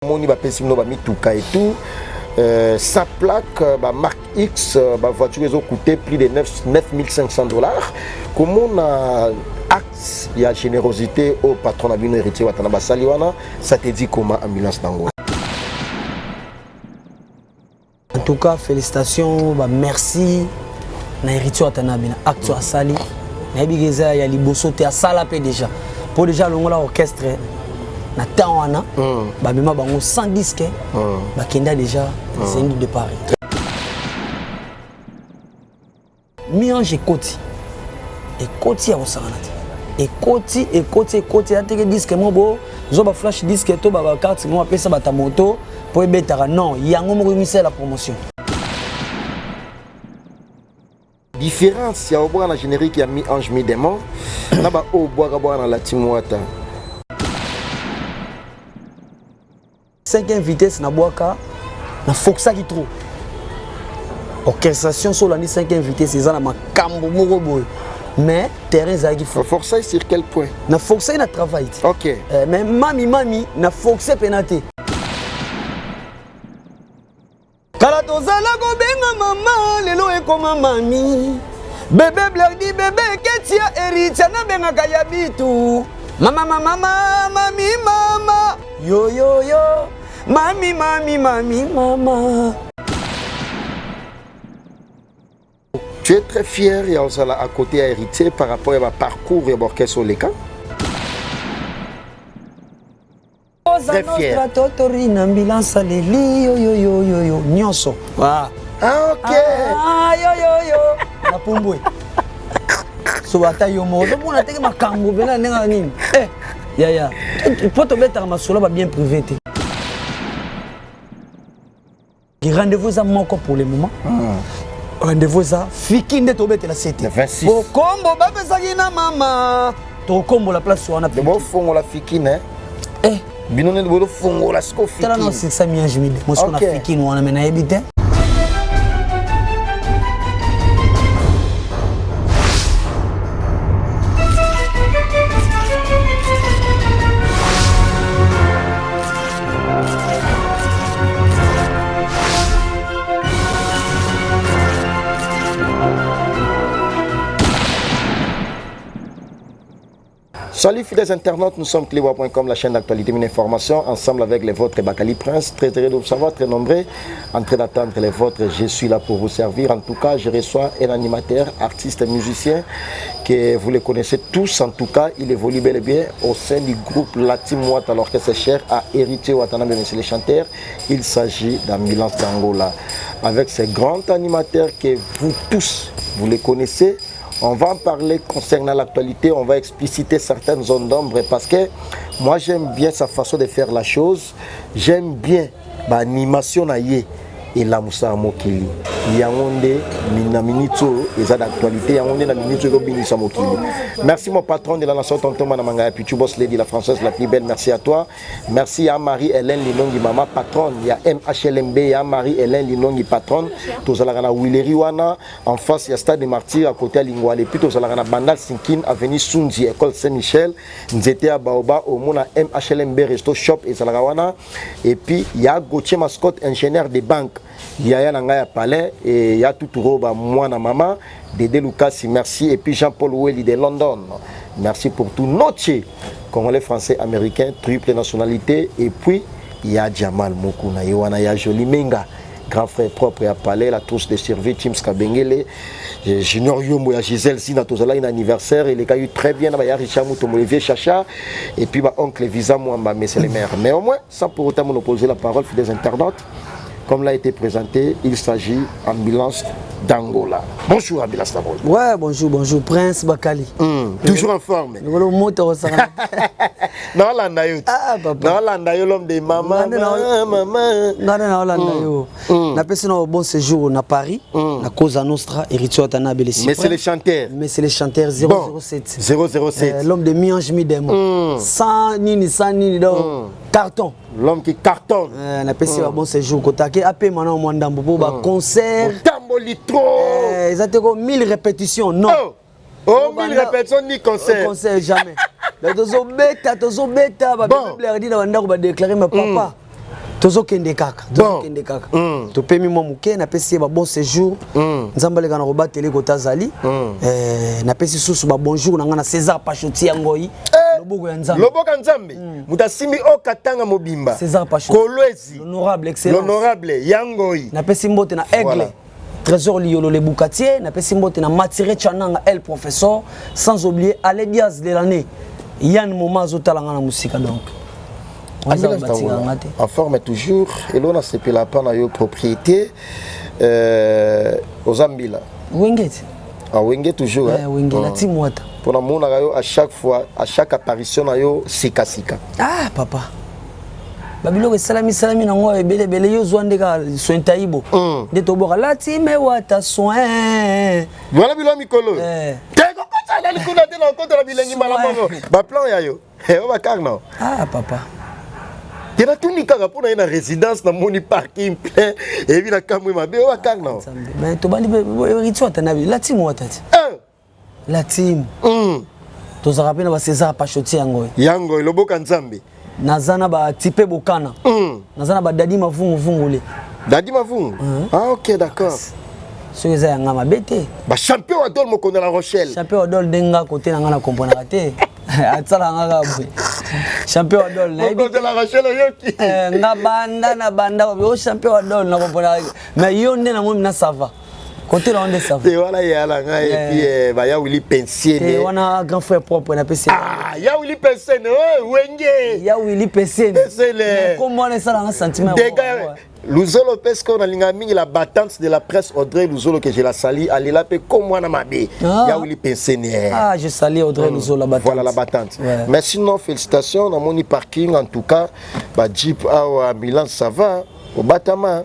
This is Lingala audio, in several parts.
Moni ba pesimo ba mituka et tout. Sa plaque, marque X, voiture ils ont coûté plus de 9500 $. Comment on a acte, il y a générosité au patron Abino héritier Watana Basaliwana, ça te dit comment ambulance d'Angola? En tout cas, félicitations, merci. Na héritier Watana Bina, acte à Sali. Na bigeza ya liboso te à Salapé déjà. Pour déjà l'ongola orchestre. Na tawana ba mema bango 100 disques ba kenda déjà c'est de Paris. Miange Koti et Koti a osanati et Koti a teke disque mobo zo ba flash disque to ba carte mo apesa bata moto pour betara non yango mo remise la promotion. Différence, il y a au bois dans la générique, il y a mi ange mi démon. Là-bas, au bois dans la Timouata. 5e vitesse na boaka na foxa qui trop. Orchestration sur la 5e vitesse, c'est ça na makambo moko boy. Mais terrain za qui faut. Força sur quel point? Na foxa na travail. OK. Mais mami na foxa penate. Kala tozala ko benga mama lelo e koma mami. Bébé blardi bébé ketia eritia na benga kaya bitu. Mama yo mami mama. Tu es très fier et à côté à héritier par rapport à parcours et l'orchestre au Leka. Très fier. Nyonso. Ah OK. Na pumbwe. So bata yo modo mona teke makambo bena nenga nini. Ya. Poto beta masolo ba bien privé te. Rendez-vous à moko pour le moment. Rendez-vous à fiki nde to beta la cité. 26. Bo kombo ba pesaki na mama. To kombo la place wana pe. Bo fongo la fiki né. Binone bo fongo la sko fiki. Tala non c'est ça mi ange mide. Mo so na fiki no wana mena ebite. Salut fidèles internautes, nous sommes clébois.com, la chaîne d'actualité, une information, ensemble avec les vôtres Bakali Prince, très heureux de vous savoir, très nombreux, en train d'attendre les vôtres, je suis là pour vous servir. En tout cas, je reçois un animateur, artiste, musicien, que vous le connaissez tous, en tout cas, il évolue bel et bien au sein du groupe Latim Ouattara, alors que c'est cher à héritier Watanabe, monsieur le chanteur, il s'agit d'Ambulance d'Angola. Avec ces grands animateurs que vous tous, vous les connaissez. On va en parler concernant l'actualité, on va expliciter certaines zones d'ombre parce que moi j'aime bien sa façon de faire la chose, j'aime bien l'animation et la Moussa Mokili. Yangonde, na minito, les d'actualité, Yangonde, na minito, Robinissa Mokili. Merci mon patron de la nation, Tonton Manamanga, puis tu bosses Lady, la française la plus belle, merci à toi. Merci à Marie-Hélène Linongi, maman patronne. Il y a MHLMB, il y a Marie-Hélène Linongi, patronne. Tous à Willery Wana, en face, il y a Stade des Martyrs, à côté à Lingouale. Puis tous à la Bandal Sinkin, avenue Sunzi, école Saint-Michel. Nous étions à Baoba, au monde à MHLMB, Resto Shop et Salarawana. Et puis, il y a Gauthier Mascotte, ingénieur des banques. Il y a Nangaya Palais et il y a tout Roba, moi, maman, Dédé Lucas, merci. Et puis Jean-Paul Welly de London. Merci pour tout. Notre Congolais, Français, Américains, triple nationalité. Et puis, il y a Jamal Mokuna, il y a Jolie Menga, grand frère propre à Palais, la trousse de survie, Tim Skabengele, Junior Yombo, Gisèle Sina, tout cela, un anniversaire. Il est eu très bien, il y a Richard Moutomo, Olivier Chacha, et puis oncle Visa Mouamba, mais c'est les mères. Mais au moins, sans pour autant monopoliser la parole, des internautes. Comme l'a été présenté, il s'agit d'Ambulance d'Angola. Bonjour Ambulance d'Angola. Ouais, bonjour, Prince Bakali. Toujours en forme. Le moto ça. Non, l'andayo. Ah, papa. Non, l'andayo, l'homme des mamans. Maman. Non, l'andayo. Na personne au bon séjour à Paris, na Cosa Nostra, héritier Watanabe les Mais c'est les chanteurs. Mais c'est les chanteurs 007. 007. L'homme de mi-ange mi-démon. Sans nini, carton. L'homme qui cartonne. On a passé un bon séjour. Quand on a fait un concert. Exactement 1000 répétitions. Non. Oh, 1000 répétitions ni concert. Concert jamais. Tozo bêta. Bah, on a déclaré ma papa. tozokende kaka tozokende kaka topemi mwa moke napesi ye ba bon séjour nzambe aleka na kobateli kotazali napesi susu ba bonjour na nga na César Pachoti ya Ngoi loboko ya nzambe loboka nzambe mutasimi okatanga mobimba César Pachoti kolwezi l'honorable excellence l'honorable ya Ngoi napesi mbote na aigle Trésor Liolo le Boukatier napesi mbote na Matiré Chananga el professeur sans oublier Ale Diaz de l'année Yann Moma azotalanga na musika donc en forme toujours et l'on a sepela pas na yo propriété aux Ambila Wengeti ah Wenge toujours Wenge la timwata pour la mona yo à chaque fois à chaque apparition na yo sika ah papa babilo salami na ngo bele yo zwande ka soin taibo de to boka la time wata soin voilà bilo mikolo teko kota na likuna de na kontra bilengi malamongo ba plan ya yo o ba karno ah papa tena tuni kaka pona ina résidence na moni parking plein et bi na kamwe mabe o ba karno mais to bali ritso atanabi la time wata la time to zarape na ba César Pachoti yango loboka nzambe nazana ba tipe bokana nazana ba dadi mavungu le dadi mavungu ah ok d'accord so eza yanga mabete ba champion adol moko na La Rochelle champion adol denga côté na nga na kompona raté atsala nga gabwe champion adol na ibi de La Rochelle yoki nga banda na banda o champion adol na kompona mais yo nde na momi na sava côté là on est sava et voilà ya la nga et puis ba ya Willy Pensier et wana grand frère propre na PC ah ya Willy Pensier Wenge ya Willy Pensier comment on est ça dans sentiment Luzolo parce qu'on a l'ingaming la battante de la presse Audrey Luzolo que je la sali allez là comme moi na mabe ya Willy Pensier ah je salue Audrey Luzolo la battante voilà la battante mais sinon félicitations dans mon parking en tout cas ba Jeep à Milan ça va au Batama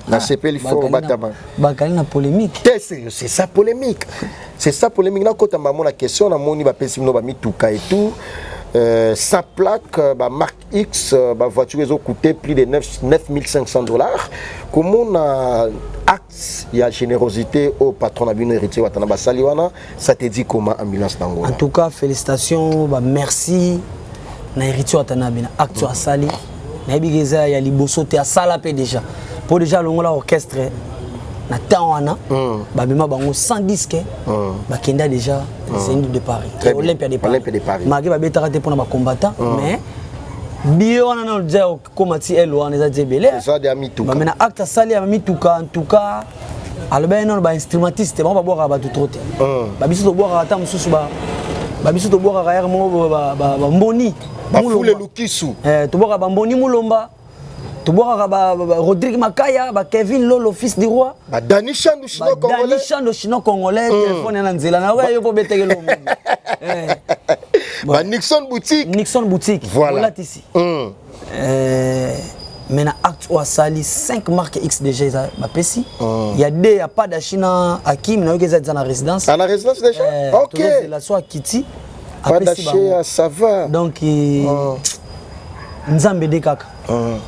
na CPL fort Batama bakali na polémique c'est ça polémique na kota maman la question na moni ba pesi no ba mituka et tout sa plaque ba marque X ba voiture ils ont coûté plus de 9500 $. Comment on a acte il y a générosité au patron na bino héritier watana ba saliwana ça te dit comment ambulance d'Angola en tout cas félicitations ba merci na héritier watana bina acte à sali na bigeza ya liboso te à sala pe déjà pour déjà l'ongola orchestre na tawana babima bango 100 disques bakenda déjà Zénith de Paris Olympia de Paris maki babetaka te pona ba combattant mais bio wana na déjà komati elo wana za djebele ça de amituka mais na acte sali ya mituka en tout cas alba non ba instrumentiste ba boka ba tout troté babiso to boka ata mususu babiso to boka ya mo ba mboni ba fule lukisu to boka ba mboni mulomba Toboka ba Rodrigue Makaya, ba Kevin Lolo fils du roi, ba Dani Chando chino congolais, Dani Chando chino congolais, téléphone na nzela na wa yo po beteke lo. Ba Nixon boutique, voilà ici. Maintenant acte ou sali 5 marques X déjà ba pesi. Il y a des a pas d'achina Hakim na yo keza dans la résidence. Dans la résidence déjà. OK. La soir Kitty. Pas d'aché ça va. Donc nzambe de kaka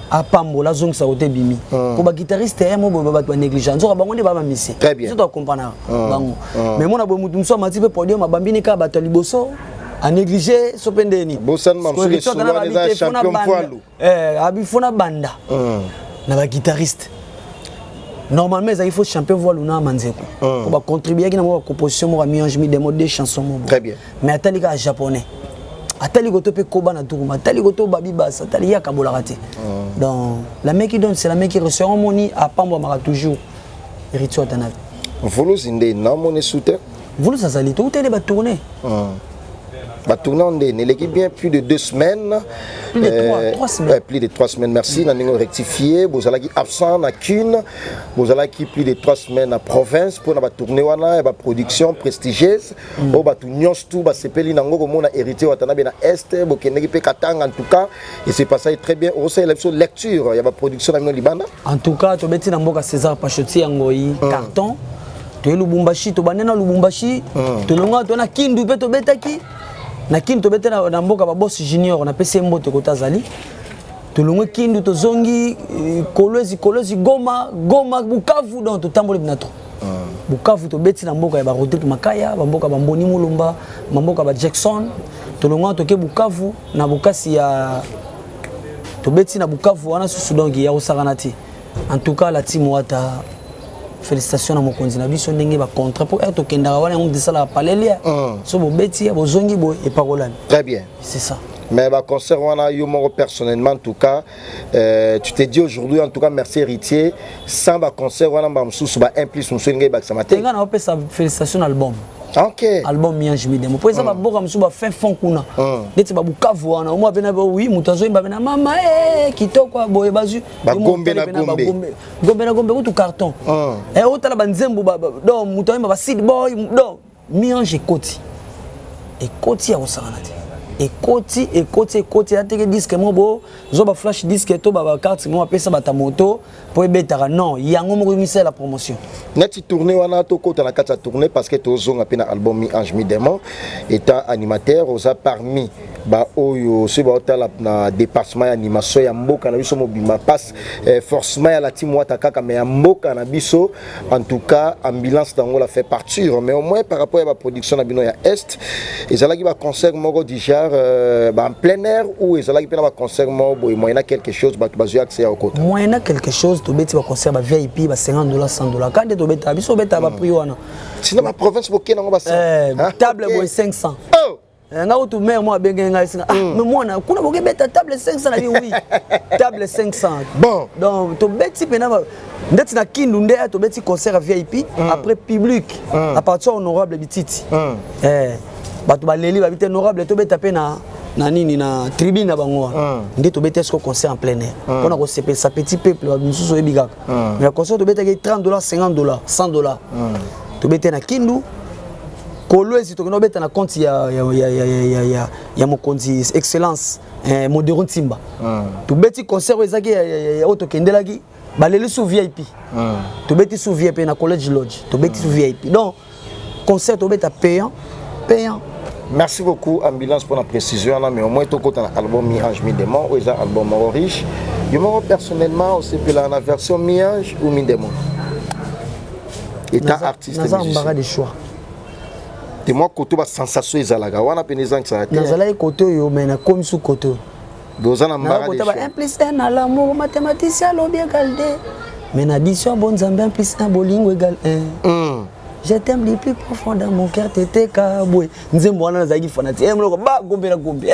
apambola zongisa ote bimi ko ba guitariste mo ba négligence zo ba ngonde ba misi c'est to comprendre bango mais mona bo mutu mso mati pe podium mabambini ka bato liboso a négliger so pendeni bosan mamsule souvent les champions poilu abifona banda na ba guitariste normalement il faut champion voile na manzeko ko ba contribuer ki na mo composition mo mélange mi des mots de chansons mo très bien mais atali ka japonais atali goto pe koba na tukuma atali goto babi basa atali ya kabola raté donc la mec qui donne c'est la mec qui reçoit en moni à pambo mara toujours héritier atana volo zinde na moni soutien volo ça sali tout est ba tourner ba tourner l'équipe bien plus de 2 semaines plus de 3 semaines plus de 3 semaines merci na ningo rectifier bozalaki absent na Kune bozalaki plus de 3 semaines à province pour na ba tourner wana ba production prestigieuse o ba tout nyos tout ba sepeli nango ko mona héritier watana be na est bokendeki pe katanga en tout cas et c'est passé très bien au sein de lecture il y a ba production na libanda en tout cas to beti na mboka César Pachoti yangoyi carton to Lubumbashi to banena Lubumbashi to longa to na Kindu pe to betaki na Kindu to beti na mboka ba boss junior na PC mbote ko tazali to longa Kindu to zongi Kolwezi Goma Bukavu donc to tamboli binato Bukavu to beti na mboka ya ba Rodrigue Makaya ba mboka ba Mboni Mulumba ba mboka ba Jackson to longa to ke Bukavu na bokasi ya Tobeti na Bukavu wana sous donc ya osaranati. En tout cas la team Wata félicitations à mon konzi na biso ndenge ba contrat pour être okenda wana on dit ça la palelia. So bo beti bo zongi bo et parolane. Très bien. C'est ça. Mais bah, concert wana yo moro personnellement en tout cas tu t'es dit aujourd'hui en tout cas merci héritier sans ba concert wana ba msusu ba implice msusu ngai ba samate. Tenga na opé sa félicitations album. OK. Album Miange Midemo. Pour ça ba boka msusu ba fin fond kuna. Ndeti ba Bukavu wana o mo bena ba oui mutazo ba bena mama kitoko boye bazu. Ba gombe na gombe. Gombe na gombe tout carton. Et otala ba nzembo ba do mutazo ba seed boy do Miange Koti. Et Koti ya osaranati. Ekoti ateke disque mobo zo ba flash disque to ba carte mo apesa bata moto po ebetaka non yango moko misala la promotion neti tourner wana to kota na kata tourner parce que to zonga pena album Mi Ange Mi Démon étant animateur oza parmi ba oyo se ba otala na département animation ya mboka na biso mobimba passe forcément ya la team Wata kaka mais ya mboka na biso en tout cas ambulance dango la fait partir mais au moins par rapport à la production na bino ya est ezalaki ba concert moko déjà en plein air ou ezalaki pena ba concert moko moyena quelque chose ba bazu accès au côté moyena quelque chose to beti ba concert ba VIP ba $50 $100 quand to beta biso beta ba prix wana sinon ma province bokena ngo ba table boy 500 oh nga utu mère moi benga singa mais moi na kuna boke beta table 500 na oui table 500 bon donc to beti pena ndeti na kindu nde to beti concert VIP après public à partir honorable bititi bato baleli ba bité honorable to beta pena na nini na tribune na bango nde to beta ce concert en plein air on a ko sepe sa petit peuple ba mususu ebigaka mais concert to beta $30 $50 $100 to beta na kindu kolwezi to no beta na compte ya mokonzi excellence modern timba to beti concert ezaki ya auto kendelaki baleli sous VIP to beti sous VIP na college lodge to beti sous VIP donc concert to beta payant. Merci beaucoup ambulance pour la précision mais au moins tout côté album Mi Ange Mi Démon ou ça album moro riche yo personnellement aussi pour la version Mi Ange ou Mi Démon état artiste musicien des choix de moi côté ba sensation ezalaga wana peneza ça nazala côté yo mais na comme sous côté dozana mbara des choix un plus un à l'amour mathématicien lobi égal 2 mais na addition bon zambé un plus un bolingo égal 1 je t'aime du plus profond dans mon cœur t'étais kaboué nzembo wana nazaki fanati mloko ba gombe na gombe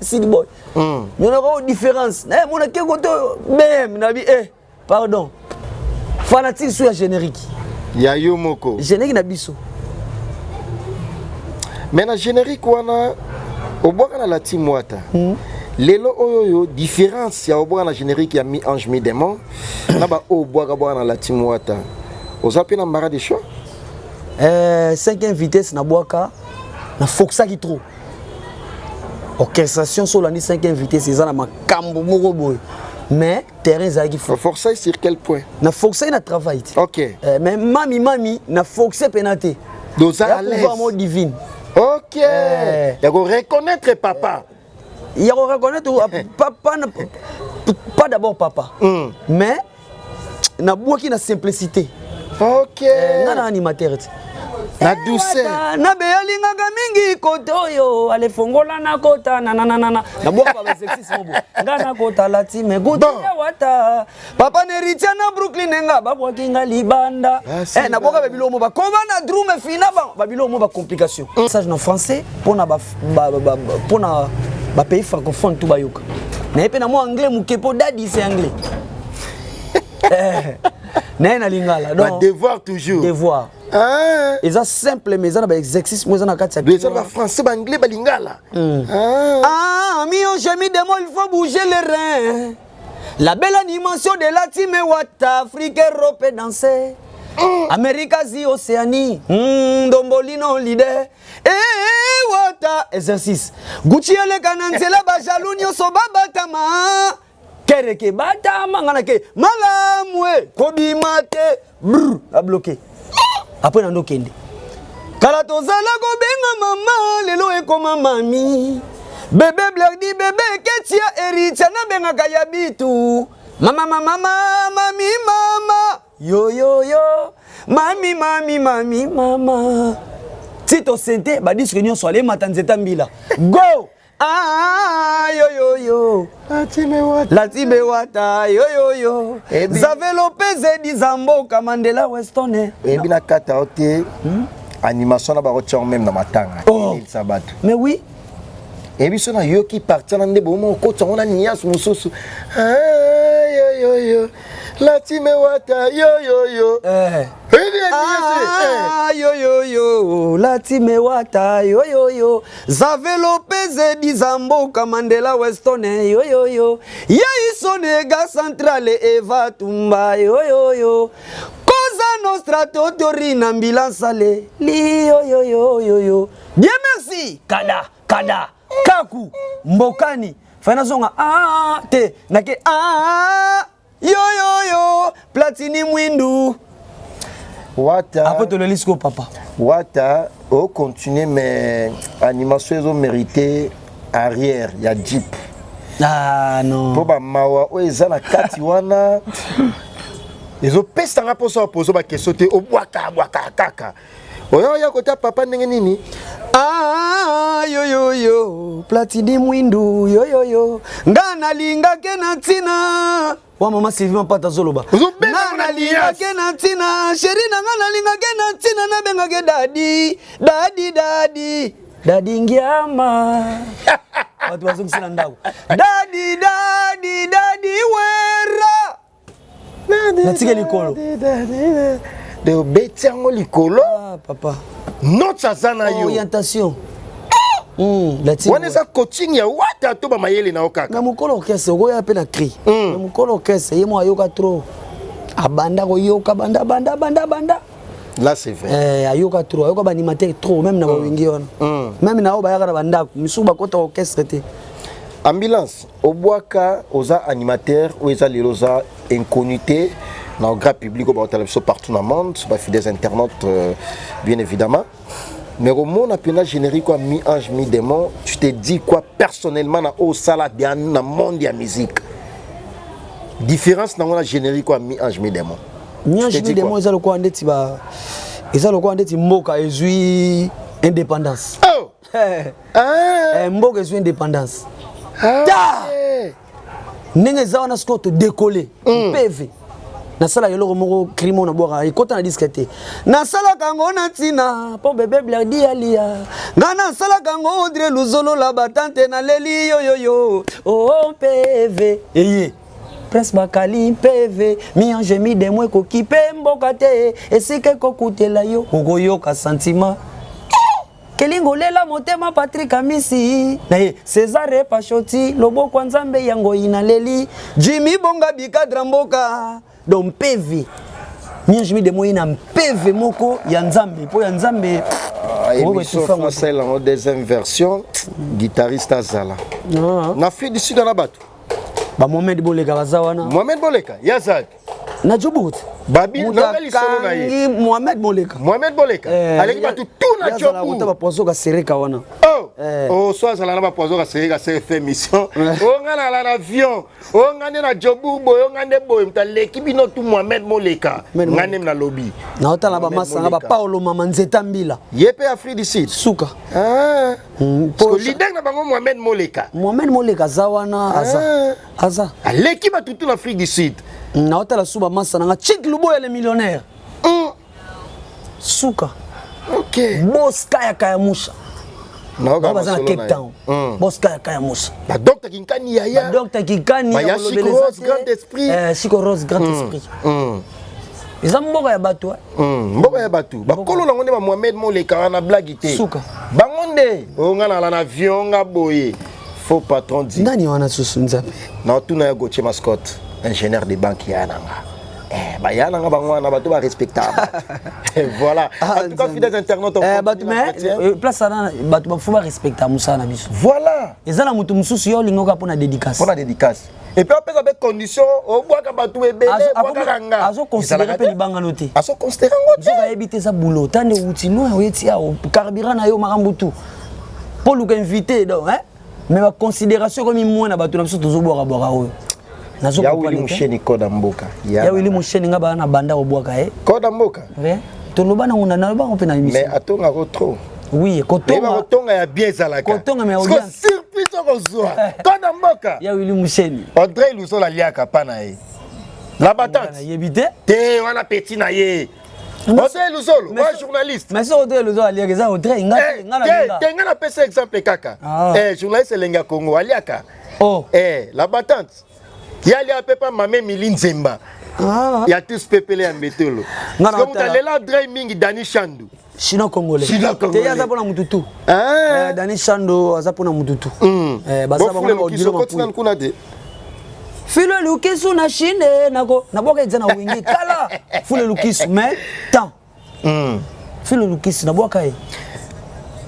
city boy mais on a une différence mon a ke côté même na bi pardon fanatique sur la générique ya yo moko générique na biso mais na générique wana oboka na la team Wata lelo oyo différence ya oboka na générique ya Mi Ange Mi Démon na ba oboka na la team Wata ozapi na mbara des choix 5e vitesse na boaka na foxa ki trop orchestration sur la 5e vitesse eza na makambo moko boy mais terrain zaki força sur quel point na foxa na travail OK mais mami na foxa penate doza à l'aise pouvoir divine OK ya ko reconnaître papa ya ko reconnaître papa pas d'abord papa mais na boaki na simplicité OK na animateur la douceur na bealingaka mingi kotoyo ale fongola na kota na boka ba exercice mobo ngana kota lati me gudu ya Wata papa neritia na Brooklyn nga babwa kinga libanda na boka babilo mo ba koma na drum fina ba babilo mo ba complication message en français pour na ba pays francophone tout bayoka na epe na mo anglais mukepo dadi c'est anglais na lingala donc devoir toujours devoir ils ont simple mais ils ont un exercice moi ils ont un cadre ils ont français anglais balingala Mi Ange Mi Démon il faut bouger les reins la belle animation de la team Wata Afrique Europe danser Amérique Asie Océanie Dombolino leader Wata exercice Gucci le kananzela ba jalunyo so babatama kereke batama ngana ke malamwe kobimate a bloqué après nando kende kala tozala ko benga mama lelo ekoma mami bébé bladi bébé ketia eritia na benga kaya bitu mama yo mami Tito Sente ba disque nyo so ale matanzeta mbila go ah yo yo yo Latime wata yo yo yo Zave Lopez Dizamboka Mandela Westone Ebina kata ote animation na barotion même na matanga il sabat. Mais oui. Et puis son yo qui parti na ndebo mo ko tsona nias mususu. Yo yo yo. Latime wata yo yo yo. Yo yo yo. Latime wata yo yo yo. Zave Lopez Dizamboka Mandela Westone yo yo yo. Yei sonega centrale Eva Tumba yo yo yo. Cosa nostra totori na mbilansale li yo yo yo yo yo. Bien merci. Kada. Kaku Mbokani. Fana zonga te nake yo yo yo Platini Mwindu. Wata. Après te le lisco papa. Wata au continuer mais animation ils ont mérité arrière ya Jeep. Ah non. Pour ba mawa o ezana kati wana. Ils ont pesta nga poso poso ba kesote o bwaka kaka. Oyo ya kota papa ndenge nini? Yo yo yo Platini Mwindu yo yo yo Ngana linga kena tina wa mama Sylvie Mpata zoloba Ngana linga kena tina Sheri na ngana linga kena tina na benga ke Daddy ngiama watu wazungusina ndako Daddy wera Natige likolo de obeti yango likolo. Ah papa Notre zana yo orientation. Wana eza coaching ya wata to ba mayele na okaka. Na mukolo okese go ya pe na cri. Na mukolo okese yemo ayoka trop. Abanda ko yoka banda. Là c'est vrai. Ayoka trop, ayoka ba animateur trop même na ba wingi wana. Même na o ba yaka banda misuba kota orchestre te. Ambulance obwaka oza animateur ou eza leloza incognité dans le grand public au télévision partout dans le monde, sur fidèles internautes bien évidemment. Mais au monde appelé générique quoi mi-ange mi-démon, tu te dis quoi personnellement dans au salade dans le monde de la musique. Différence dans la générique quoi mi-ange mi-démon. Mi-ange mi-démon ils ont le quoi ndeti ba ils ont le quoi ndeti mboka ezui indépendance. Oh. Mboka ezui indépendance. Ah. Nenge za wana sko to décoller PV. Na sala yelo moko crime na boka ikota na disquette na sala kango na tina po bébé bladi alia ngana sala kango Audrey Luzolo la batante na leli yo oh PV Prince Bakali PV mi-ange mi-démon ko kipe mboka te esike ko kutela yo okoyoka sentiment Kelingo lela motema Patrick Amisi na César Pachoti loboko nzambe yango inaleli Jimmy Bonga bikadra mboka donc PV mi-ange mi-démon ina PV moko ya nzambe po ya nzambe émission français la deuxième version guitariste Azala na Afrique du Sud na bato ba Mohamed Boleka bazawana Mohamed Boleka yazad na Djibouti babi na ngali solo na ye Mohamed Boleka aleki bato tout na Djibouti ba pozo ka sereka wana oh so azala na ba pozo ka sereka c'est fait mission o ngana la avion o ngane na Djibouti boyo ngane boyo mtaleki bino tout Mohamed Boleka ngane na lobby na otala ba masanga ba Paulo Mama Nzeta Mbila yepe Afrique du Sud suka parce que leader na bango Mohamed Boleka zawana aza aleki bato tout na Afrique du Sud na otala suba masana nga Chick Luboya le millionnaire suka ok boss kaya musha na baza na Cape Town boss kaya musha ba Dr Kinkani yaya Dr Kinkani ya Chico Rose grand esprit Chico Rose grand esprit ils ont mboka ya bato mboka ya bato bakolo nango nde ba Mohamed Moleka wana blague te suka bango nde onga na la avion nga boye faux patron dit nani wana susu nzambe na tuna ya Gauthier Mascotte ingénieur de banque ya nanga bayana nga bangwana bato ba respectable voilà en tout cas fidèles internautes bato mais place sana bato ba faut ba respecter musa na biso voilà ezala mutu mususu yo lingoka pona dédicace et puis après avec condition au boaka bato ebele boaka kanga azo considérer pe libanga noté azo considérer ngote zo ka ebité za boulot tande outi no weti ya carburant na yo makambutu pour le inviter donc mais ma considération comme moi na bato na biso tozo boka oyo nazo ya wili musheni koda mboka ya wili musheni nga bana banda obwaka koda mboka to lobana nguna na ba pe na émission mais atonga ko trop oui kotonga kotonga ya bien zalaka kotonga mais audience surprise kozwa kona mboka ya Willy Moucheni Audrey Lusola liaka pana ye la battante yebite te wana petit na ye Audrey Lusolo wa journaliste mais c'est Audrey Lusolo aliaka za Audrey ngana tenga na pesa exemple kaka journaliste lenga Congo aliaka la battante yali apepa mame Milinzemba ya tous pepele ya mbetolo parce que mutalela Audrey mingi Dani Shandu Chino Congolais. Te yaza pona mututu. Dani Shando aza pona mututu. Basa ba ngona odilo mapu. Kuna de. Filo lukisu na Chine nako naboka izana wingi kala. Filo lukisu mais temps. Filo lukisu naboka e.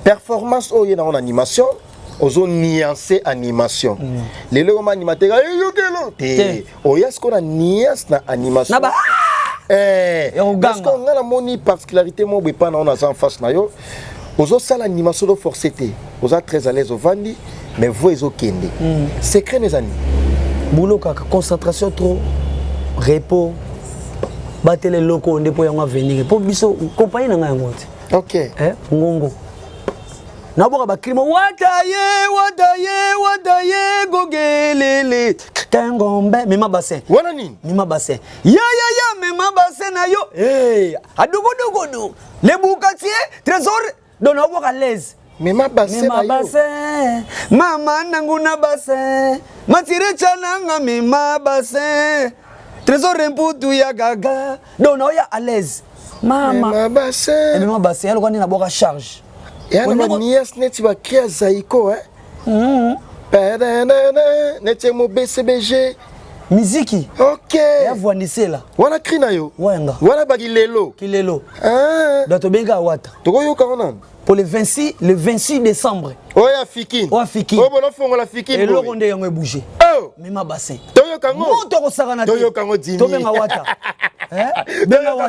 Performance oye na animation. Ozo nuancer animation. Lelo comme animateur yokelo. Te. Oya ce qu'on a nuance na animation. Parce qu'on a la moni particularité moi pas on a en face na yo ozo sala animation de forcété ozo très à l'aise au vandi mais vous ezo kende secret mes amis boulot kaka concentration trop repos batele loko ndepo yango venir pour biso compagnie na ngai ngote OK ngongo na boka ba crime wataye gogelele tengombe mema bassin wana nini mema bassin ya mema bassin na yo adugudugudu le bukatier trésor dona boka l'aise mema bassin mama nanguna bassin matire chananga mema bassin trésor remputu ya gaga dona ya à l'aise mama mema bassin alikuwa ni na boka charge yana manias neti ba kia zaiko neti mo BCBG miziki OK ya voanisela wana krina yo wenga wana bagilelo kilelo dato benga wata toko yo kaona pour le 26 décembre oya fikini bono fongo la fikini et lokonde yango bouger mema bassin toyo kango moto ko sakana toyo kango dimi to benga wata benga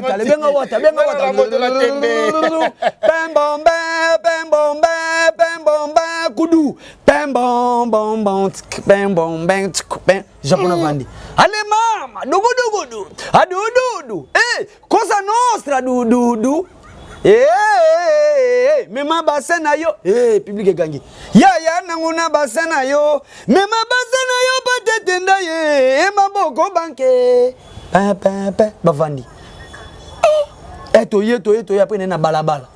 wata moto la tembe pembombe kudu pembom japonais vandi ale mama dugudugudu adududu cosa nostra dududu mema bassin na yo public gangi ya nanguna bassin na yo mema bassin na yo patetenda ye maboko banke pa bavandi toye après na balabala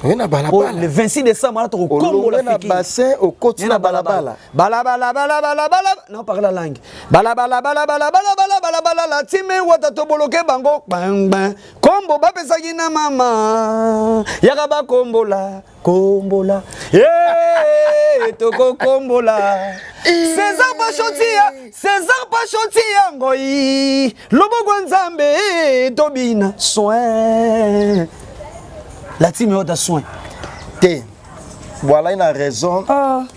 le 26 décembre là to kombo la fiki bassin au côté na balabala non parle la langue balabala la time wata to boloke bango bang kombo ba pesa kina mama yaka ba kombola toko kombola César Pachotia ngoi lobo gwanzambe tobina soin la team est à soin. Voilà une raison.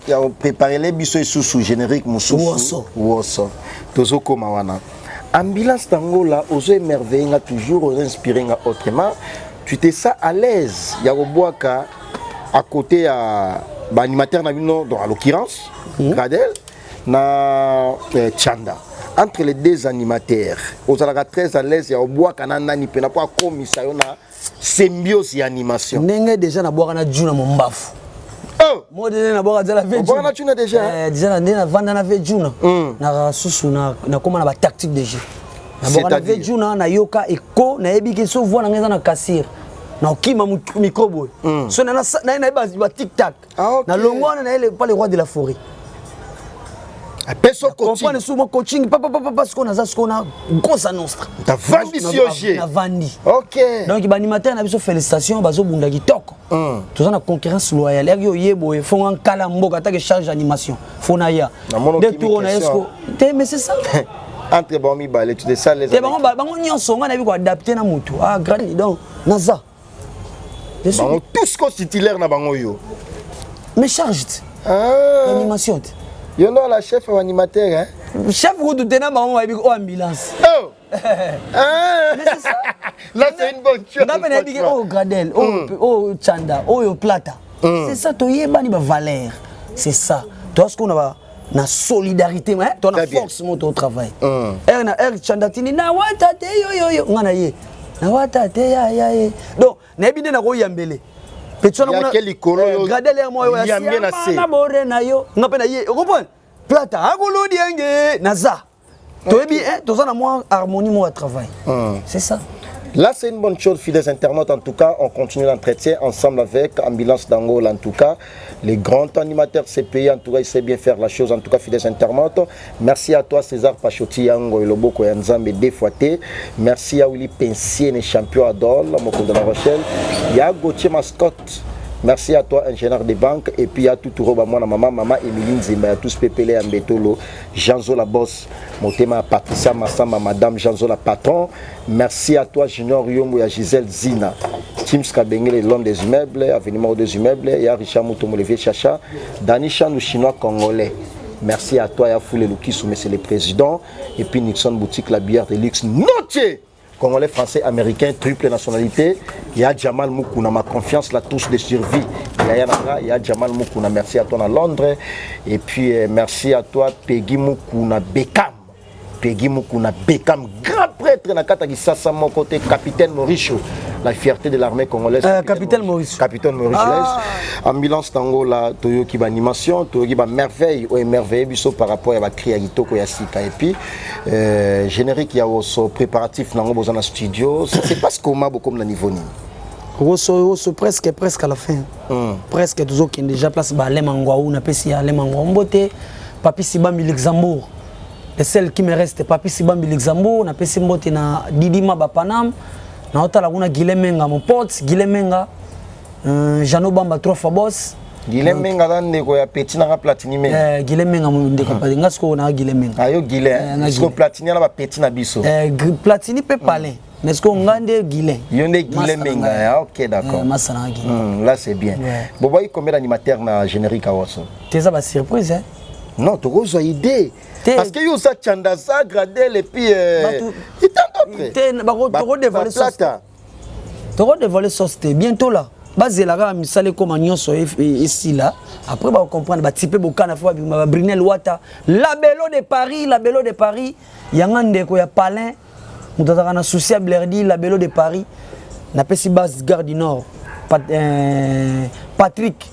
Il a préparé les bisous sous générique Moussou. Woso. Tozo Komawana. Ambulance Tangola, aux émerveillés, toujours aux inspirés autrement. Tu t'es ça à l'aise. Il y a au Boaka à côté à l'animateur dans l'occurrence, Gradel, na Chanda. Entre les deux animateurs, aux alara très à l'aise, il y a au Boaka Nani Pena pour commissaire symbiose et animation. Nenge déjà na boka na djuna mombafu. Moi déjà na boka la veille. Boka na djuna déjà. Déjà na vanda na veille djuna. Na susu na koma na ba tactique de jeu. Na boka na veille djuna na yoka eko na yebi ke so voix na ngeza na kasir. Na okima microbo. So na ba tic tac. Na longwana na ele pas le roi de la forêt. Peso coaching. Comprendre coaching parce qu'on a ça ce qu'on a grosse nostra. Ta vandi sioje. Na vandi. OK. Donc ba animateur na biso félicitations bazo bunda kitoko. Tous na concurrence loyale. Yego yebo e font en kala mboka ta que charge animation. Fona ya. De tour na esco. Mais c'est ça. Entre bomi balé tu de ça les. Te bango nyonso nga na bi ko adapter na mutu. Grand donc naza. Bango tous constituteurs na bango yo. Mais charge. L'animation. You know la chef ou animateur hein? Chef ou tout tena ba on va ambulance. Mais c'est ça. Là c'est une bonne chose. On a dit Gradel, Chanda, Plata. C'est ça to yebani ba valeur. C'est ça. Toi ce qu'on a na solidarité hein? Toi na force mon ton travail. Na Chanda tini na wata te yo ngana ye. Na wata te ya. Donc na bide na ko yambele. ya quel icolo gradel ya moi ya bien assez na bore na yo ngapena ye comprendre plata akolo dienge naza toyebi toza na moi harmonie moi à travail c'est ça. Là, c'est une bonne chose, fidèles internautes. En tout cas, on continue l'entretien ensemble avec Ambulance d'Angola. En tout cas, les grands animateurs CPI, en tout cas, ils savent bien faire la chose. En tout cas, fidèles internautes. Merci à toi, César Pachoti, Yango, Eloboko, Yanzambe, Défoité. Merci à Willy Pensier, les champions Adol, Moko de la Rochelle. Il y a Gauthier Mascotte. Merci à toi, ingénieur des banques. Et puis, il y a tout Roba, moi, maman Emiline Zimba, tous Pépélé, Ambetolo, Jean-Zo la boss, Motema, Patricia Massamba, madame Jean-Zo la patron. Merci à toi, Junior Yombo, et Gisèle Zina, Tim Skabengele, l'homme des immeubles, aveniment des immeubles, il y a Richard Moutomo, le vieux Chacha, Dani Chan, chinois congolais. Merci à toi, Yafoule Loukissou, monsieur le président. Et puis, Nixon Boutique, la bière de luxe, Notier. Congolais, français, américain, triple nationalité. Il y a Jamal Moukouna, ma confiance, la touche de survie. Il y a Jamal Moukouna, merci à toi à Londres. Et puis merci à toi, Peggy Moukouna Bekam. Peggy Moukouna Bekam, grand prêtre na Kata Gisasa, mon côté, capitaine Mauricio. La fierté de l'armée congolaise. Capitaine Mauricio. Capitaine Mauricio. Ambulance Tangola, Toyoki animation, Toyoki merveille, ou émerveillé par rapport à la Kriagito Koyasika. Et puis, générique, il y a aussi préparatif dans le studio. C'est pas ce qu'on a beaucoup de niveau. Presque à la fin. Presque toujours qui est déjà place à Lemangwaou, na pesi à Lemangwaou Mbote, Papi Sibambi Luxembourg. Et celle qui me reste, Papi Sibambi Luxembourg, na pesi Mbote na Didima Bapanam. Na otala kuna Gilemenga mon pote, Gilemenga Jano Bamba 3 fois boss. Gilemenga dande ko ya petit na platini men. Gilemenga mo ndeko pa ngasko na Gilemenga. Ayo Gilen, ngasko platini na ba petit na biso. Platini pe parler. Ngasko ngande Gilen. Yonde Gilemenga, OK d'accord. Masana Gilen. Là c'est bien. Boboy combien d'animateurs na générique à Wasso? C'est ça ba surprise hein. Non, tu as une idée. Parce que vous avez Tchandasa, Gradel et puis. Il t'en d'autres. Tu vas dévoiler sauce. Bientôt là. Basé là, misale comme un nyonso ici là. Après, on va comprendre. Bah, type Bokana, Brunel Wata. La Bello de Paris. Il y a un ndeko, il y a Palin. Nous avons un souci à Blerdi, la Bello de Paris. On a pas base Gare du Nord. Patrick.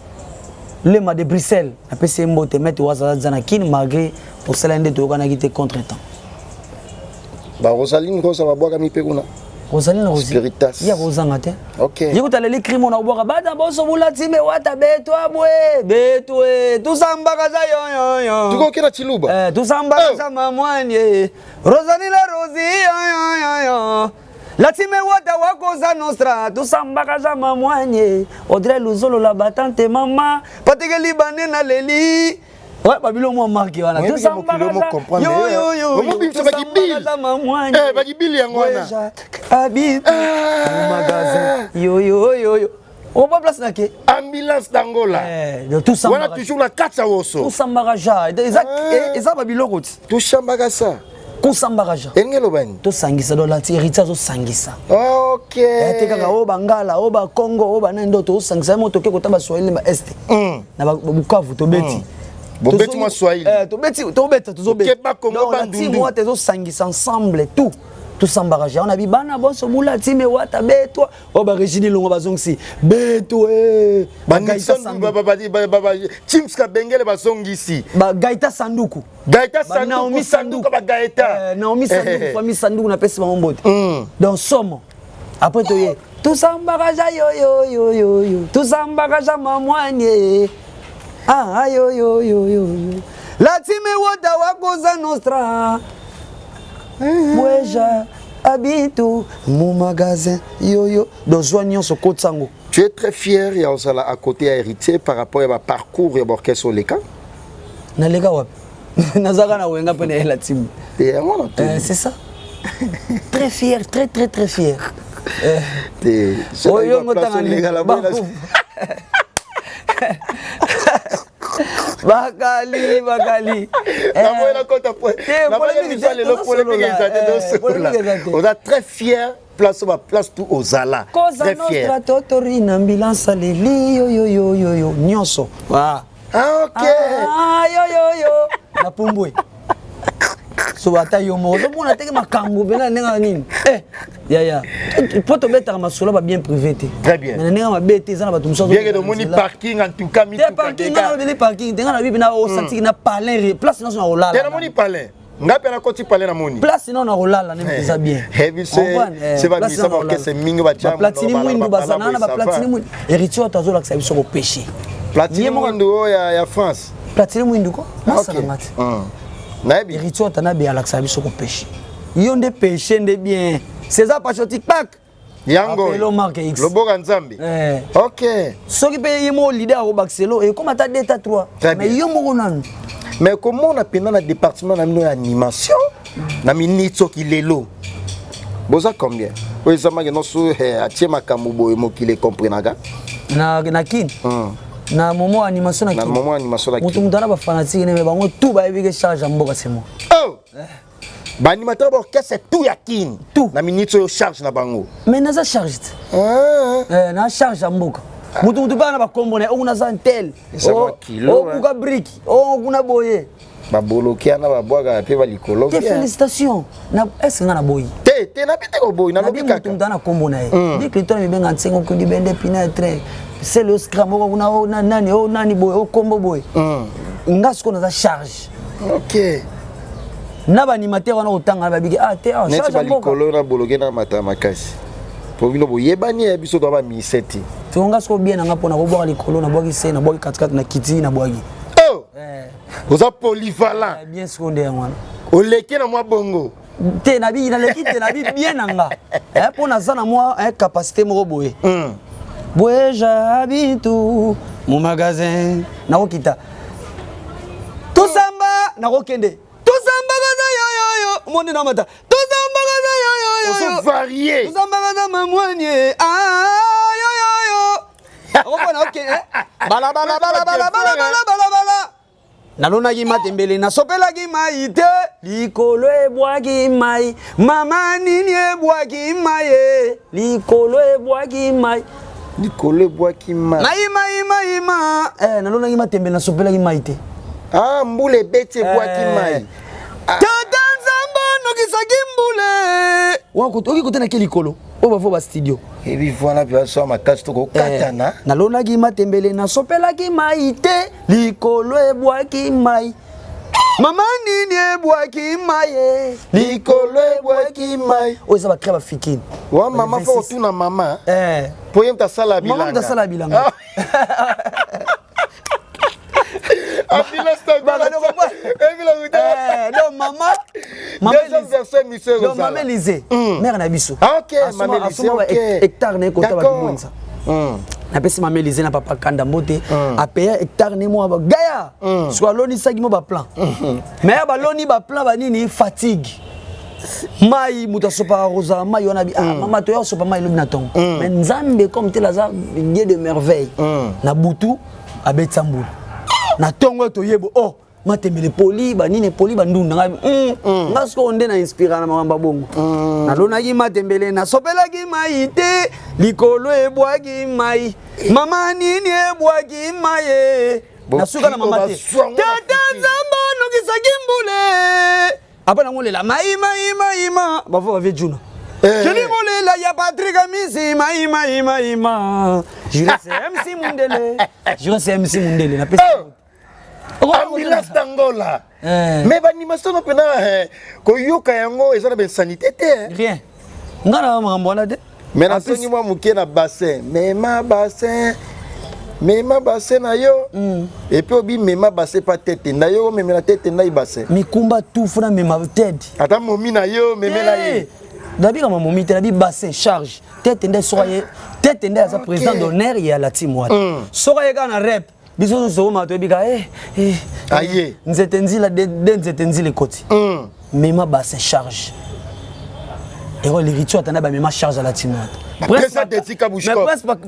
Le ma de Bruxelles, après c'est un te mettre au Zanakin malgré pour cela de organiser contre-temps. Bah Rosaline Rosa va boire comme Peguna. Rosaline Rosa. Spiritas. Il y a Rosangate. OK. Il y a les crimes on a boire ba da boso bulati me wata betwa betwe tout samba kaza yo. Tu connais Chiluba? Tout samba kaza mamwanye. Rosaline Rosi yo. La time wata wakoza nostra tu samba kaza mamwanye Audrey Luzolo la batante mama pateke libane na leli ouais babilo mo marqué wana tu samba kaza yo mo bi ça kaza mamwanye bagibili yango wana habite au magasin yo on va place nake ambulance d'Angola tout samba wana toujours la 4 woso tout samba kaza eza babilo koti tout samba kaza Kusambaraja. Engelo bani. To sangisa do la tirita zo sangisa. OK. Te kaka oba ngala, oba Congo, oba nendo to sangisa mo toke kota ba Swahili ba Est. Na ba Bukavu to beti. Bo beti mo Swahili. To beti to beta to zo beti. Keba Congo bandundu. Ti mo te zo sangisa ensemble tout. Tout sambaraja. On a bi bana bonso mula ti me wata betwa. Oba Regine longo bazongisi. Beto Gaita Sanduku. Chimska Bengele bazongisi. Ba Gaita Sanduku. Gaita Sanduku. Naomi Sanduku ba Gaita. Naomi Sanduku, famille Sanduku na pesi mambote. Dans somo. Après to ye. Tout sambaraja yo. Tout sambaraja mamwanye. Ah yo. La time wata wakoza nostra. Mweja habitu mon magasin yo dans soignant ce côté sango. Tu es très fier ya osala à côté héritier par rapport à parcours ya orchestre Leka. Na Leka wapi? Nazaka na wenga pene la team. C'est ça. Très fier, très fier. Yo ngotanga Leka la bonne. Bakali. On a très fier. Place tout aux Zala. Très fier. Nyonso. Ah OK. Yo. Na Pumbwe. so bata yo mo zo mona teke makambo pena nenga nini ya poto beta masolo ba bien privé te très bien mais nenga mabete za na bato muso bien que de moni parking en tout cas mi tout parking na bele parking tenga na bibi na o sati na palin place na so olala te na moni palin ngapi na koti palin na moni place non na olala ne bisa bien c'est ba bisa ba que c'est mingi ba jam platini mwindu bazana na ba platini mwindu héritier tazo la ça biso ko péché platini mwindu ya France platini mwindu ko masala mati nabi héritier tanabe alaxa biso ko péché yo nde péché nde bien c'est ça pas chotik pak yango lo marque X loboka nzambe OK soki pe yemo leader au Baxelo et comme ata 2 ta 3 mais yo moko nanu mais comment on a pendant le département d'animation na minitso kilelo boza combien oui ça m'a que non so atie makambo boye mokile comprenaka na kin na momo animation na kin na momo animation na kin mutu mutana ba fanatique ne bango tout ba ebike charge mboka c'est moi oh ba animateur orchestre tout yakin tout na minitso yo charge na bango mais na za charge na charge mboka mutu bana ba kombone o kuna zantel o kuka brick o kuna boye ba bolokia na ba bwaga pe ba likolo te félicitations na est-ce nga na boyi te na bite ko boyi na lobika mutu mutana kombona e bi clitor mi benga nsengo ko di bende pinetre c'est le scram o kuna o nani boye o kombo boye ngasko na za charge OK na ba animateur wana otanga ba bigi te charge ba likolo na bolokia na mata makasi pour bino boyebani ya biso to ba miseti tonga sko bien nga pona ko boka likolo na boki se na boki katikati na kiti na boki oza polyvalent bien seconde ngwana oleke na mwa bongo te na bi na leki te na bi bien nanga pona za na mwa capacité moko boye boye j'habite mon magasin na okita to samba na okende to samba gaza yo monde na mata to samba gaza yo varié to samba gaza mamwanye OK bala nalonaki matembele nasopelaki mai te likolo ebwaki mai mama nini ebwaki mai likolo ebwaki mai nalonaki matembele nasopelaki mai te mbula ebeti ebwaki mai tata nzambe nokisaki mbule oki kotana ke likolo o bafo ba studio ebi voilà bien so makasi to kokatana nalonaki matembele nasopelaki mai te likolo ebwaki mai mama nini ebwaki mai likolo ebwaki mai o eza bakrea bafikini wa mama fo tuna mama po yem ta sala bilanga mama ta sala bilanga Maman Lisée, mère na biso. OK, Maman Lisée, OK. Hectare ne kota ba bonza. Na pesi Maman Lisée na papa Kanda Mbote, a payé hectare ne mo ba gaya. Soit loni sagi mo ba plan. Mais ba loni ba plan ba nini fatigue. Mai muta sopa rosa mai ona bi mama to yo sopa mai lobina ton. Mais nzambe comme tel hasard Dieu de merveille. Na butu abetsambula. Na tongo to yebo matembele poli banine poli bandunda ngasko onde na inspira na mamba bongo nalonaki matembele na sopelaki mai te likolo ebwaki mai mama nini ebwaki mai nasuka na mama te tata nzambe nokisaki mbule apa nangolela mai bavo bave juna keli molela ya Patrick Amisi mai jure c'est MC Mundele na pesa ambulance d'Angola mais banimation no pena koyoka yango eza na ben sanité te rien ngana makambo wana te mais na songi mwa muke na bassin mema bassin na yo et puis obi mema bassin pas tête na yo memela tête na bassin mikumba tout funa mema tête ata momi na yo memela ye dabi kama momi te dabi bassin charge tête nde soye tête nde asa président d'honneur ya la team wata soye kana rep biso zo mato bika aye nzete nzila nzete nzile koti mema bassin charge et l'héritage atana ba mema charge à la team wata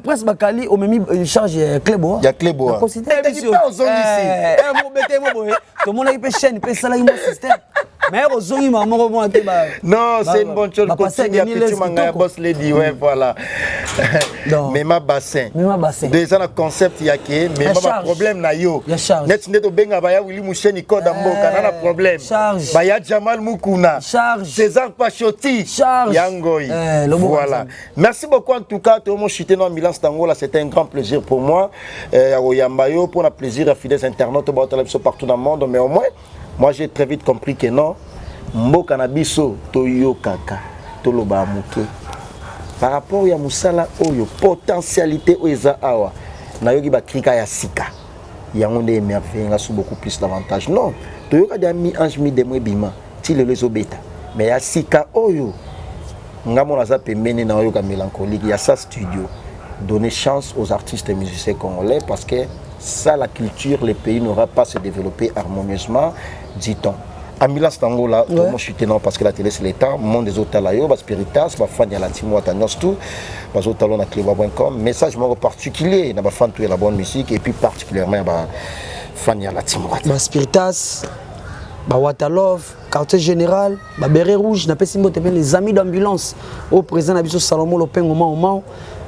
presque bakali o memi charge Clébo ya Clébo considère biso mo bete mo boye to mona ipe chaîne pe sala imo système Mais aujourd'hui, maman, comment tu vas? Non, c'est une bonne chose. Continue à petit manga boss lady, ouais, voilà. Mais ma bassin. Déjà le concept y a que, mais pas problème na yo. Net net obenga baya Willy Moucheni code mboka na problème. Baya Jamal Mukuna. César Pachoti. Yangoy. Voilà. Merci beaucoup en tout cas, tout mon chité dans Milan Stangola, c'était un grand plaisir pour moi. Oyambayo pour un plaisir à fidèles internautes partout dans le monde, mais au moins moi j'ai très vite compris que non. Mboka na biso toyo kaka toloba muke par rapport ya musala oyo potentialité oeza awa na yogi ba krika ya sika yango nde émerveiller nga sous beaucoup plus d'avantages non toyo ka mi ange mi demwe bima ti le lezo beta mais ya sika oyo nga mona za pembeni na yoga mélancolique ya sa studio donner chance aux artistes et musiciens congolais parce que ça la culture le pays n'aura pas se développer harmonieusement dit-on. À Milan Stangola, moi je suis ténor parce que la télé c'est l'État, monde des hôtels là, bas Spiritas, bas fan ya la Timo Atagnos tout, bas hôtels na clewa.com, message moi particulier, na bas fan tout la bonne musique et puis particulièrement bas fan ya la Timo. Bas Spiritas, bas Watalov, quartier général, bas Béret Rouge, na pesimbo te les amis d'ambulance au président Nabiso Salomon Lopeng au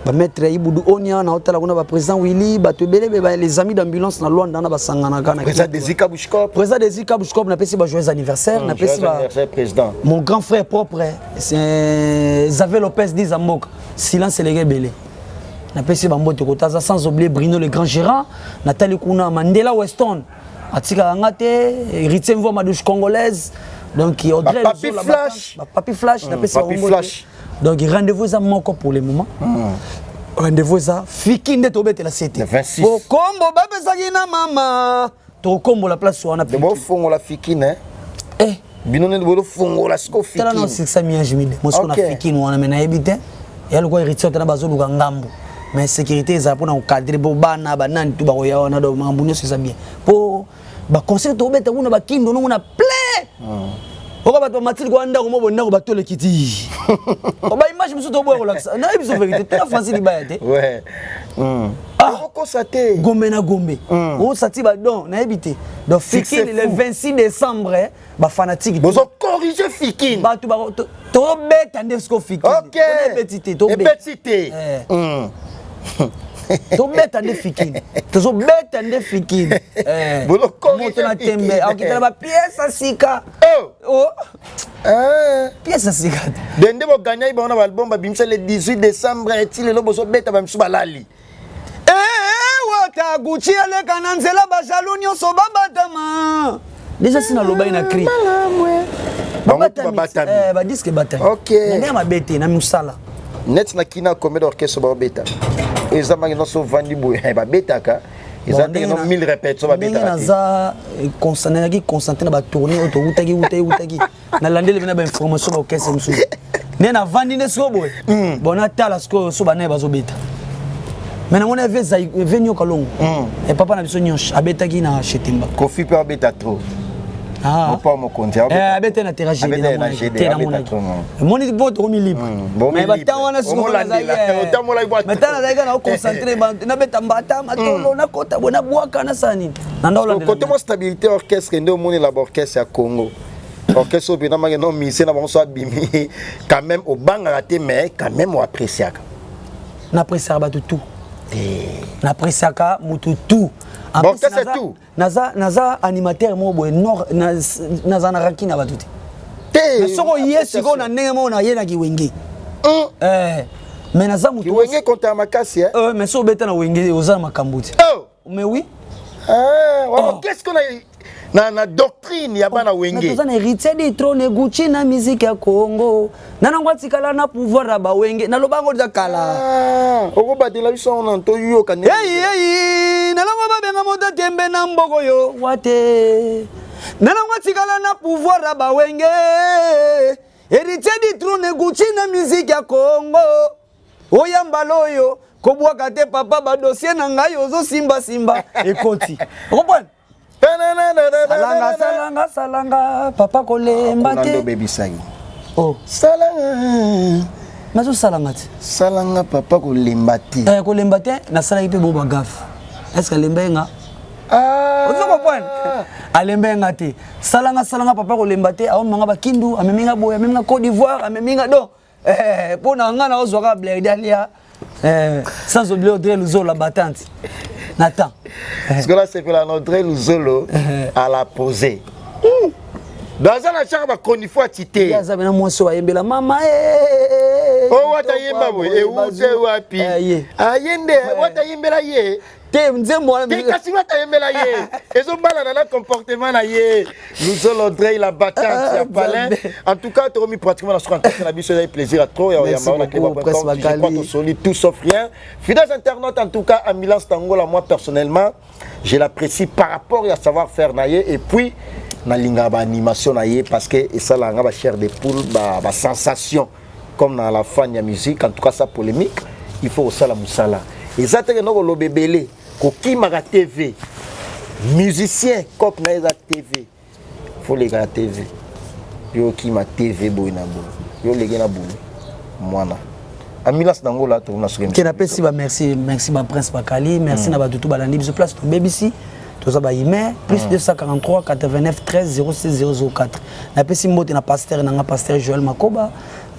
ba maître Iboudou Onia na hôtel kuna ba président Willy ba tebele ba les amis d'ambulance na Luanda na ba sangana kana président Desika Bouchkop na pesi ba joyeux anniversaire na pesi ba président mon grand frère propre c'est Xavier Lopez dit Zamboka silence les rebelles na pesi ba mbote kotaza sans oublier Bruno le grand gérant Nathalie Kuna Mandela Weston atika ngate héritier mvo madouche congolaise donc Audrey Papi Flash na pesi ba Flash. Donc rendez-vous à mon pour le moment. Rendez-vous à Fiki de Tobet la cité. 26. Au combo babesagina mama. To combo la place où on a pris. Bon fongo la Fiki né. Eh, binone de fongo la sko Fiki. Tala non 600 000 jimide. Moi ce qu'on a Fiki nous on a mené habité. Et elle quoi héritier tana bazo luka ngambo. Mais sécurité za pona encadrer bo bana banani tu ba ya ona do mambunyo c'est ça bien. Po ba conseil Tobet una ba kindo no una plein. Pourquoi tu m'as dit que tu as dit que tu as image que tu as dit que tu as dit que tu ouais. Gombe. On s'est dit que donc Fikine le 26 décembre, les fanatiques. Vous avez corrigé Fikine. Tu as bête ce que Fikine. Ok. Petite. Tu bête ande Fikine. Tu bête ande Fikine. Vous avez corrigé Fikine. Tu as une pièce à Sika. Oh. Pièce à Sika. Dende vous gagnez un album le 18 décembre et il est là pour bête même sous balali. Wata Gucci ale kananzela bajaluni so babatama. Déjà sina loba ina cri. Babatami. Ba disque batami. OK. Nende ma bete na musala. Net na kina combien d'orchestre ba beta. Ezama no so vandi boy ba beta ka. Ezama no 1000 répètes so ba beta. Na za concentré na ba tourner auto utagi. Na landele bena ba information ba orchestre musu. Ne na vandi ne so boy. Bona tala so ba na ba zo beta. Mais on a venu au Kalongo. Et papa n'a besoin de abetaki na chetimba. Kofi peut abeta trop. Ah. Pas mon compte. Abeta na terrasse. Abeta na trop. Mon dit bon au milieu. Mais bata wana so na zaïga. Mais tana zaïga na concentré na beta mbata matolo na kota bona bwaka na sani. Na ndola. Côté mo stabilité orchestre ndo moni la orchestre à Congo. Orchestre bien na no mise na bon so abimi quand même au banga raté mais quand même on apprécie. Na apprécie ba tout. Na presaka mutu tout. Bon, c'est tout. Naza animateur mo boy nord naza na rankina ba tout. Na soko yesi ko na ndenge mo na yena ki wenge. Mais naza mutu wenge konta makasi mais so beta na wenge oza makambuti. Mais oui. Qu'est-ce qu'on a na doctrine ya bana wenge. Na tozana héritier de trône Gucci na musique ya Congo. Nana ngwati kala na pouvoir ba wenge na lobango za kala. Oko batela biso on to yo ka ne. Na longo ba benga moto tembe na mboko yo wate. Nana ngwati kala na pouvoir ba wenge. Héritier de trône Gucci na musique ya Congo. Oyamba loyo ko bwaka te papa ba dossier na ngai ozo simba ekoti. Comprendre? Salanga papa kolemba te baby sagi. Oh salanga mazo salanga te salanga papa kolemba te kolemba te na salaki pe bo bagaf est-ce que lemba nga Vous comprenez? Alembenga te. Salanga papa ko lembate a manga ba kindu, ameminga boya, ameminga Côte d'Ivoire, ameminga do. Pour na ngana ozwaka blague d'alia. Sans oublier Audrey Louzolo la battante. Nathan. Parce que là c'est que la Audrey Louzolo à la poser. Dans un achat ba konifo atité. Ya zabena mwanso wa yembela mama Oh watayemba boy e uze wapi. Ayende watayembela ye. Te nzembo wana te kasi watayembela ye. Ezo bala na comportement na ye. Louzolo Audrey la battante ya palin. En tout cas tu remis pratiquement la soirée la biso a plaisir à trop ya yamba na Cléba.com. Je crois que solide tout sauf rien. Fidèles internautes en tout cas à Milan Stangola moi personnellement, je l'apprécie par rapport à savoir-faire naie et puis na linga ba animation naie parce que et ça la nga chair de poule ba sensation comme dans la fan ya musique en tout cas ça polémique il faut ça la musala et ça te no lo bebele ko kimaka TV musicien comme na TV faut les gars TV yo kima TV boina bo yo les gars na bo mwana Amilas Nangola to na sukemi qui n'appelle si ba merci ba Prince Bakali merci na ba tutu balandi biso place to BBC to za ba email plus 243 89 13 06 004 na pesi mbote na pasteur Joël Makoba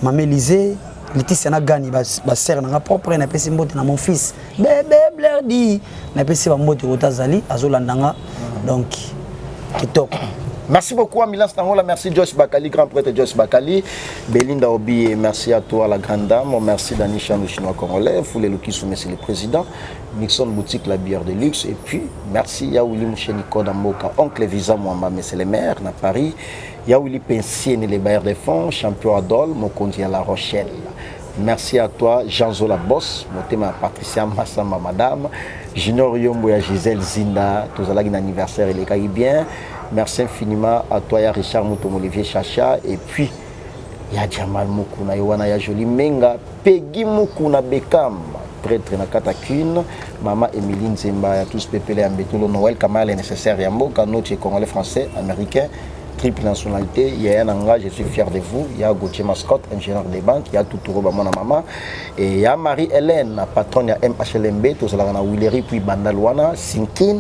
Mamé Lisée Laetitia na gani ba sœur na propre na pesi mbote na mon fils bébé blerdi na pesi ba mbote otazali azolandanga donc kitoko. Merci beaucoup à Milan Stangola, merci Joyce Bakali, grand prêtre Joyce Bakali, Belinda Obi, merci à toi la grande dame, merci Dani Chan, le chinois congolais, Foulé Loukissou, merci le président, Nixon Boutique, la bière de luxe, et puis merci Yaouli Moucheniko Damboka, oncle Visa Mouamba, mais c'est le maire, à Paris, Yaouli Pensier, les bailleurs des fonds, champion Adol, Mokondi à La Rochelle. Merci à toi, Jean-Zola Boss, Motema Patricia Massamba, madame, Junior Yombo et Gisèle Zinda, tous à l'anniversaire et les Caribéens. Merci infiniment à toi, ya Richard Mouton, Olivier Chacha, et puis ya Djamal Moukouna, Yowana ya Jolie Menga, Peggy Moukouna Bekam, prêtre na Katakune, Maman Emiline Zemba, ya tous pépélés en bétolo, Noël Kamal est nécessaire, Yambo, Kanoche, Congolais, Français, Américain, triple nationalité, il y a un engagement, je suis fier de vous, il y a Gauthier Mascotte, ingénieur des banques, il y a Toutouro Bamona Maman, et il y a Marie-Hélène, patronne de MHLMB, tous la Willery, puis Bandalwana, Sinkin,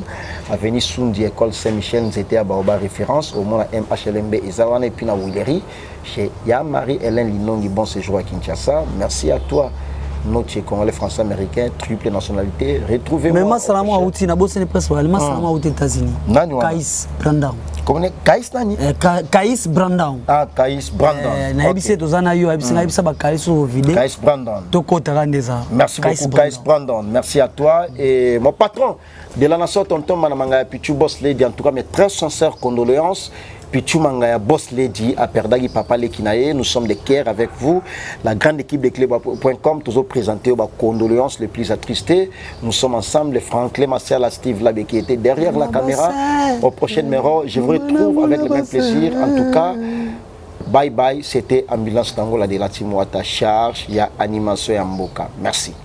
avenue Sundi, école Saint-Michel, nous étions à Baoba référence, au moins à MHLMB et Zawana, et puis à Willery, chez ya Marie-Hélène Linongi, bon séjour à Kinshasa, merci à toi. Notre Congolais français américain, triple nationalité, retrouvez-moi. Mais moi, salam à Outi, Nabo, c'est presque pas. Moi, salam à Outi, États-Unis. Kaïs Brandon. Comment Kaïs Nani? Kaïs Brandon. Ah, Kaïs Brandon. Naïbissé, Tozana Yo, Naïbissé, Kaïs ou vidéo. Kaïs Brandon. Toko Tarandeza. Merci beaucoup, Kaïs Brandon. Merci à toi. Et mon patron de la nation, tonton Manamanga, Pichu Boss Lady, en tout cas, mes très sincères condoléances. Pichu Mangaya Boss Lady à Perdagi Papa Lekinaye, nous sommes de cœur avec vous, la grande équipe de Cléba.com, toujours présenté aux condoléances les plus attristées. Nous sommes ensemble, les Franklin Martial, Steve Labé qui était derrière la caméra. Au prochain numéro, je vous retrouve avec le même plaisir. En tout cas, bye bye, c'était Ambulance Tangola de la Timouata Charge, il y a animation et Mboka. Merci.